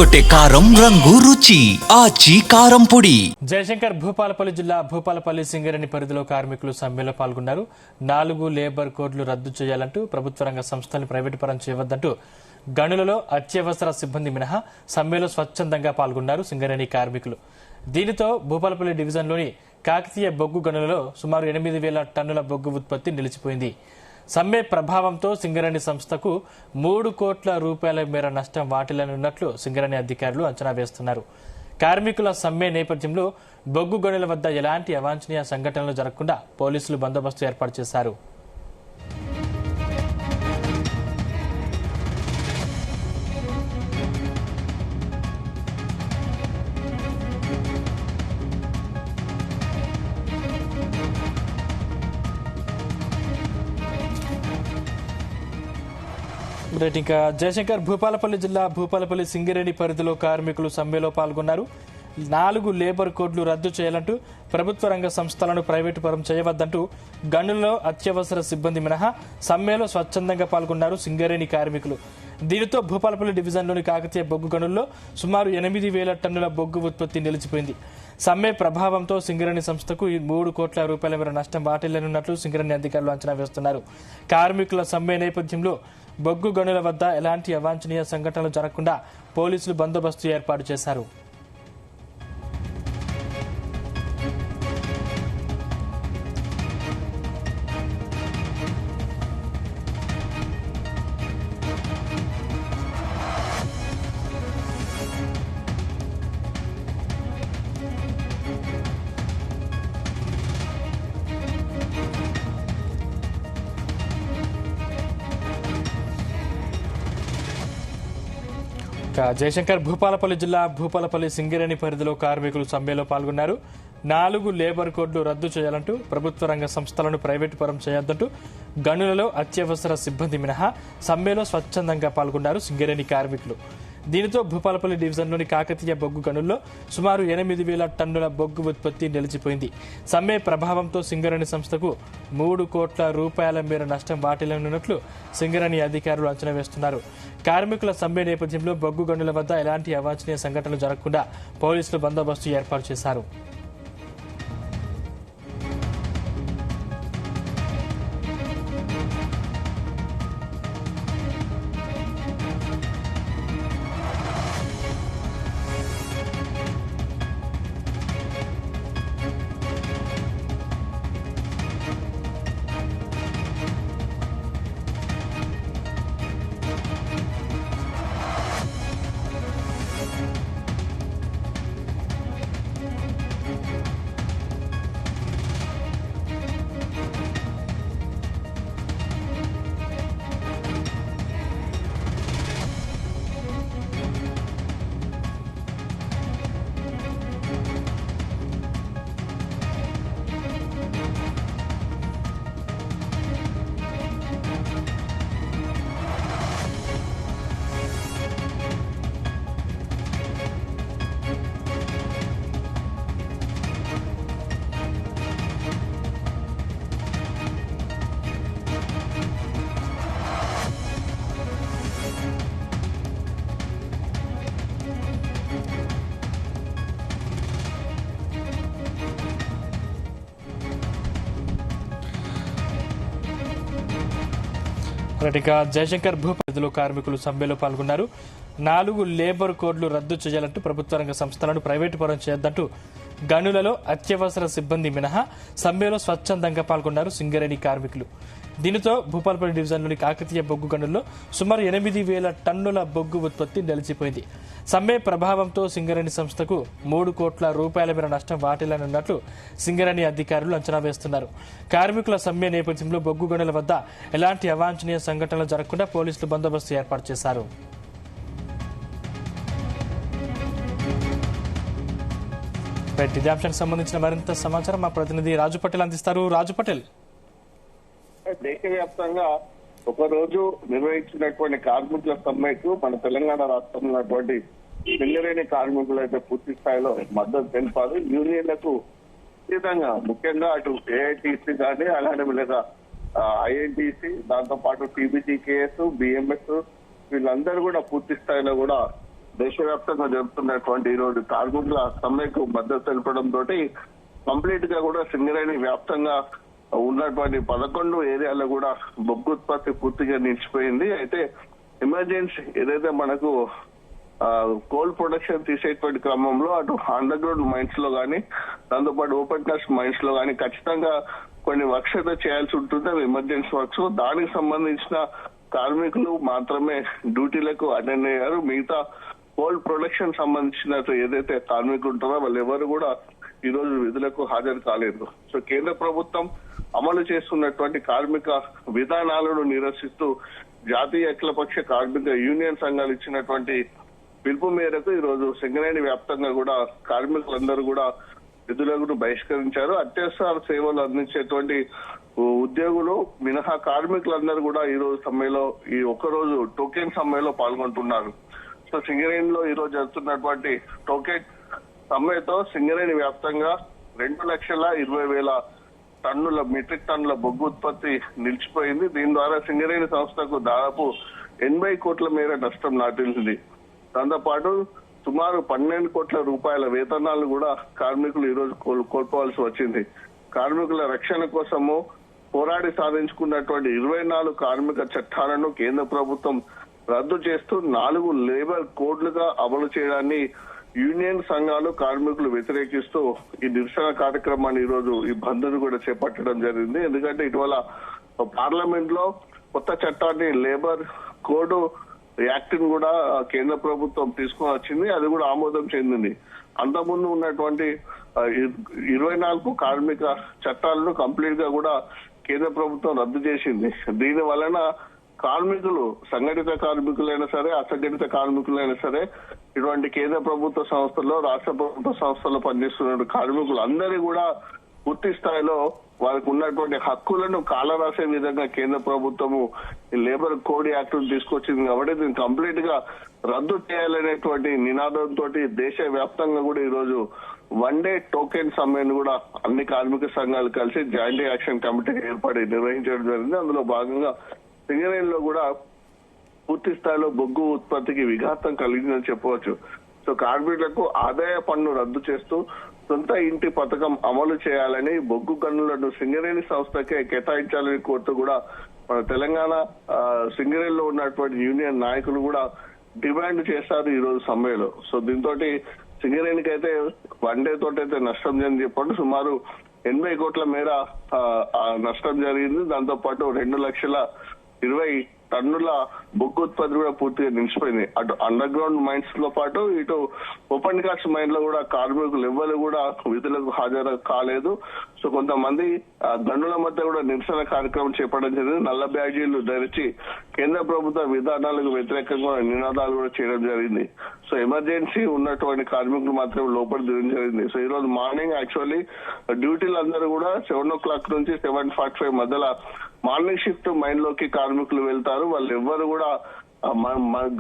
అదరగొట్టే కారం రంగు రుచి ఆచి కారం పొడి. జయశంకర్ భూపాలపల్లి జిల్లా భూపాలపల్లి సింగరేణి పరిధిలో కార్మికులు సమ్మెలో పాల్గొన్నారు. 4 లేబర్ కోడ్లు రద్దు చేయాలంటూ ప్రభుత్వ రంగ సంస్థలను ప్రైవేటు పరం చేయవద్దంటూ గనులలో అత్యవసర సిబ్బంది మినహా సమ్మెలో స్వచ్ఛందంగా పాల్గొన్నారు సింగరేణి కార్మికులు. దీనితో భూపాలపల్లి డివిజన్లోని కాకతీయ బొగ్గు గనులలో సుమారు 8,000 టన్నుల బొగ్గు ఉత్పత్తి నిలిచిపోయింది. సమ్మె ప్రభావంతో సింగరేణి సంస్థకు 3 కోట్ల రూపాయల మేర నష్టం వాటిల్లనున్నట్లు సింగరేణి అధికారులు అంచనా వేస్తున్నారు. కార్మికుల సమ్మె నేపథ్యంలో బొగ్గు గనుల వద్ద ఎలాంటి అవాంఛనీయ సంఘటనలు జరగకుండా పోలీసులు బందోబస్తు ఏర్పాటు చేశారు. ఇంకా జయశంకర్ భూపాలపల్లి జిల్లా భూపాలపల్లి సింగరేణి పరిధిలో కార్మికులు సమ్మెలో పాల్గొన్నారు. 4 లేబర్ కోడ్లు రద్దు చేయాలంటూ ప్రభుత్వ రంగ సంస్థలను ప్రైవేటు పరం చేయవద్దంటూ గనుల్లో అత్యవసర సిబ్బంది మినహా సమ్మెలో స్వచ్ఛందంగా పాల్గొన్నారు సింగరేణి కార్మికులు. దీనితో భూపాలపల్లి డివిజన్లోని కాకతీయ బొగ్గు గనుల్లో సుమారు 8,000 టన్నుల బొగ్గు ఉత్పత్తి నిలిచిపోయింది. సమ్మె ప్రభావంతో సింగరేణి సంస్థకు 3 కోట్ల రూపాయల మేర నష్టం వాటిల్లనున్నట్లు సింగరేణి అధికారులు అంచనా వేస్తున్నారు. కార్మికుల సమ్మె నేపథ్యంలో బొగ్గు గనుల వద్ద ఎలాంటి అవాంఛనీయ సంఘటనలు జరగకుండా పోలీసులు బందోబస్తు ఏర్పాటు చేశారు. జయశంకర్ భూపాలపల్లి జిల్లా భూపాలపల్లి సింగరేణి పరిధిలో కార్మికులు సమ్మెలో పాల్గొన్నారు. 4 లేబర్ కోడ్లు రద్దు చేయాలంటూ ప్రభుత్వ రంగ సంస్థలను ప్రైవేటు పరం చేయొద్దంటూ గనులలో అత్యవసర సిబ్బంది మినహా సమ్మెలో స్వచ్ఛందంగా పాల్గొన్నారు సింగరేణి కార్మికులు. దీనితో భూపాలపల్లి డివిజన్లోని కాకతీయ బొగ్గు గనుల్లో సుమారు 8,000 టన్నుల బొగ్గు ఉత్పత్తి నిలిచిపోయింది. సమ్మె ప్రభావంతో సింగరేణి సంస్థకు 3 కోట్ల రూపాయల మేర నష్టం వాటిల్లనున్నట్లు సింగరేణి అధికారులు అంచనా వేస్తున్నారు. కార్మికుల సమ్మె నేపథ్యంలో బొగ్గు గనుల వద్ద ఎలాంటి అవాంఛనీయ సంఘటనలు జరగకుండా పోలీసులు బందోబస్తు ఏర్పాటు చేశారు. జయశంకర్ భూపాలపల్లిలో కార్మికులు సమ్మెలో పాల్గొన్నారు. 4 లేబర్ కోడ్లు రద్దు చేయాలంటూ ప్రభుత్వ రంగ సంస్థలను ప్రైవేటు పరం చేయొద్దంటూ గనులలో అత్యవసర సిబ్బంది మినహా సమ్మెలో స్వచ్ఛందంగా పాల్గొన్నారు సింగరేణి కార్మికులు. దీనితో భూపాలపల్లి డివిజన్లోని కాకతీయ బొగ్గు గనుల్లో సుమారు 8,000 టన్నుల బొగ్గు ఉత్పత్తి నిలిచిపోయింది. సమ్మె ప్రభావంతో సింగరేణి సంస్థకు 3 కోట్ల రూపాయల మేర నష్టం వాటిల్లనున్నట్లు సింగరేణి అధికారులు అంచనా వేస్తున్నారు. కార్మికుల సమ్మె నేపథ్యంలో బొగ్గు గనుల వద్ద ఎలాంటి అవాంఛనీయ సంఘటనలు జరగకుండా పోలీసులు బందోబస్తు ఏర్పాటు చేశారు. ఇదే అంశానికి సంబంధించిన మరింత సమాచారం మా ప్రతినిధి రాజు పటేల్ అందిస్తారు. రాజు పటేల్, దేశవ్యాప్తంగా ఒకరోజు నిర్వహించినటువంటి కార్మికుల సమ్మెకు మన తెలంగాణ రాష్ట్రంలో ఉన్నటువంటి సింగరేణి కార్మికులు అయితే పూర్తి స్థాయిలో మద్దతు తెలిపారు. యూనియన్లకు ఖచ్చితంగా ముఖ్యంగా అటు ఏఐటీసీ కానీ అలానే లేదా ఐఎన్టీసీ, దాంతో పాటు టీబీజీకేఎస్, బిఎంఎస్ వీళ్ళందరూ కూడా పూర్తి స్థాయిలో కూడా దేశవ్యాప్తంగా జరుపుతున్నటువంటి ఈ రోజు కార్మికుల సమ్మెకు మద్దతు తెలపడంతో కంప్లీట్ గా కూడా సింగరేణి వ్యాప్తంగా ఉన్నటువంటి 11 ఏరియాలో కూడా బొగ్గు ఉత్పత్తి పూర్తిగా నిలిచిపోయింది. అయితే ఎమర్జెన్సీ ఏదైతే మనకు కోల్ ప్రొడక్షన్ తీసేటువంటి క్రమంలో అటు అండర్ గ్రౌండ్ మైన్స్ లో గానీ, దాంతోపాటు ఓపెన్ కాస్ట్ మైన్స్ లో గానీ ఖచ్చితంగా కొన్ని వర్క్స్ అయితే చేయాల్సి ఉంటుంది. అవి ఎమర్జెన్సీ వర్క్స్. దానికి సంబంధించిన కార్మికులు మాత్రమే డ్యూటీలకు అటెండ్ అయ్యారు. మిగతా కోల్ ప్రొడక్షన్ సంబంధించిన ఏదైతే కార్మికులు ఉంటారో వాళ్ళు ఎవరు కూడా ఈ రోజు విధులకు హాజరు కాలేదు. సో కేంద్ర ప్రభుత్వం అమలు చేస్తున్నటువంటి కార్మిక విధానాలను నిరసిస్తూ జాతీయ అఖిలపక్ష కార్మిక యూనియన్ సంఘాలు ఇచ్చినటువంటి పిలుపు మేరకు ఈ రోజు సింగరేణి వ్యాప్తంగా కూడా కార్మికులందరూ కూడా విధులను బహిష్కరించారు. అత్యవసర సేవలు అందించేటువంటి ఉద్యోగులు మినహా కార్మికులందరూ కూడా ఈ రోజు సమ్మెలో ఈ ఒక్కరోజు టోకెన్ సమ్మెలో పాల్గొంటున్నారు. సో సింగరేణిలో ఈ రోజు జరుగుతున్నటువంటి టోకెన్ సమ్మెతో సింగరేణి వ్యాప్తంగా 2,20,000 టన్నుల మెట్రిక్ టన్నుల బొగ్గు ఉత్పత్తి నిలిచిపోయింది. దీని ద్వారా సింగరేణి సంస్థకు దాదాపు 80 కోట్ల మేర నష్టం నాటింది. దాంతోపాటు సుమారు 12 కోట్ల రూపాయల వేతనాలు కూడా కార్మికులు ఈ రోజు కోల్పోవాల్సి వచ్చింది. కార్మికుల రక్షణ కోసము పోరాడి సాధించుకున్నటువంటి 24 కార్మిక చట్టాలను కేంద్ర ప్రభుత్వం రద్దు చేస్తూ 4 లేబర్ కోడ్లుగా అమలు చేయడాన్ని యూనియన్ సంఘాలు కార్మికులు వ్యతిరేకిస్తూ ఈ నిరసన కార్యక్రమాన్ని ఈ రోజు ఈ బంద్ను కూడా చేపట్టడం జరిగింది. ఎందుకంటే ఇటీవల పార్లమెంట్ లో కొత్త చట్టాన్ని లేబర్ కోడ్ యాక్ట్ ని కూడా కేంద్ర ప్రభుత్వం తీసుకొని వచ్చింది. అది కూడా ఆమోదం చెందింది. అంతకుముందు ఉన్నటువంటి 24 కార్మిక చట్టాలను కంప్లీట్ గా కూడా కేంద్ర ప్రభుత్వం రద్దు చేసింది. దీని వలన కార్మికులు సంఘటిత కార్మికులైనా సరే, అసంఘటిత కార్మికులైనా సరే, ఇటువంటి కేంద్ర ప్రభుత్వ సంస్థల్లో, రాష్ట్ర ప్రభుత్వ సంస్థల్లో పనిచేస్తున్న కార్మికులు అందరి కూడా పూర్తి స్థాయిలో వారికి ఉన్నటువంటి హక్కులను కాలరాసే విధంగా కేంద్ర ప్రభుత్వము లేబర్ కోడ్ యాక్ట్ తీసుకొచ్చింది. కాబట్టి దీన్ని కంప్లీట్ గా రద్దు చేయాలనేటువంటి నినాదంతో దేశ వ్యాప్తంగా కూడా ఈ రోజు 1 డే టోకెన్ సమ్మెను కూడా అన్ని కార్మిక సంఘాలు కలిసి జాయింట్ యాక్షన్ కమిటీ ఏర్పడి నిర్వహించడం జరిగింది. అందులో భాగంగా సింగరేణిలో కూడా పూర్తి స్థాయిలో బొగ్గు ఉత్పత్తికి విఘాతం కలిగిందని చెప్పవచ్చు. సో కార్మికులకు ఆదాయ పన్ను రద్దు చేస్తూ సొంత ఇంటి పథకం అమలు చేయాలని, బొగ్గు గనులను సింగరేణి సంస్థకే కేటాయించాలని కోరుతూ కూడా మన తెలంగాణ సింగరేణిలో ఉన్నటువంటి యూనియన్ నాయకులు కూడా డిమాండ్ చేశారు ఈ రోజు సమ్మెలో. సో దీంతో సింగరేణికి అయితే 1 డే తోటైతే నష్టం జరిగింది చెప్పండి. సుమారు 80 కోట్ల మేర నష్టం జరిగింది. దాంతో పాటు 2,20,000 టన్నుల బొగ్గు ఉత్పత్తి కూడా పూర్తిగా నిలిచిపోయింది. అటు అండర్ గ్రౌండ్ మైన్స్ తో పాటు ఇటు ఓపెన్ కాస్ట్ మైన్ లో కూడా కార్మికులు ఎవ్వరు కూడా విధులకు హాజరు కాలేదు. సో కొంతమంది గనుల మధ్య కూడా నిరసన కార్యక్రమం చేపట్టడం జరిగింది. నల్ల బ్యాడ్జీలు ధరించి కేంద్ర ప్రభుత్వ విధానాలకు వ్యతిరేకంగా నినాదాలు కూడా చేయడం జరిగింది. సో ఎమర్జెన్సీ ఉన్నటువంటి కార్మికులు మాత్రం లోపల దిగడం జరిగింది. సో ఈ రోజు మార్నింగ్ యాక్చువల్లీ డ్యూటీలు అందరూ కూడా 7 o'clock నుంచి 7:45 మధ్యలో మార్నింగ్ షిఫ్ట్ మైన్ లోకి కార్మికులు వెళ్తారు. వాళ్ళు ఎవ్వరు కూడా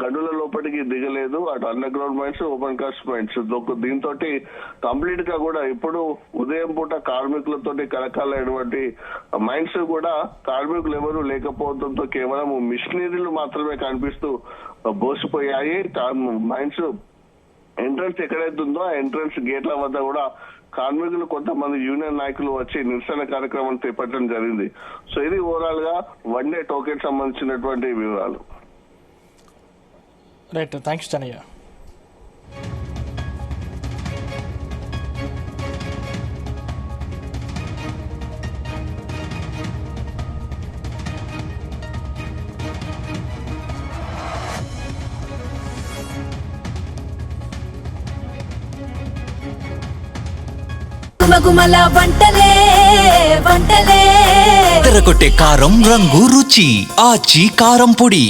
గనుల లోపలికి దిగలేదు. అటు underground mines, open cast mines. దీంతో కంప్లీట్ గా కూడా ఇప్పుడు ఉదయం పూట కార్మికులతోటి కలకాలైనటువంటి మైన్స్ కూడా కార్మికులు ఎవరు లేకపోవడంతో కేవలం మిషనరీలు మాత్రమే కనిపిస్తూ బోసిపోయాయి. మైన్స్ ఎంట్రన్స్ ఎక్కడైతే ఉందో ఆ ఎంట్రన్స్ గేట్ల వద్ద కూడా కార్మికులు కొంతమంది యూనియన్ నాయకులు వచ్చి నిరసన కార్యక్రమం చేపట్టడం జరిగింది. సో ఇది ఓవరాల్ గా 1 డే టోకెన్ సంబంధించినటువంటి వివరాలు. Right, thanks Chennaiah. గుమగుమల వంటలే వంటలే తెరకొట్టే కారం రంగు రుచి ఆచి కారం పొడి.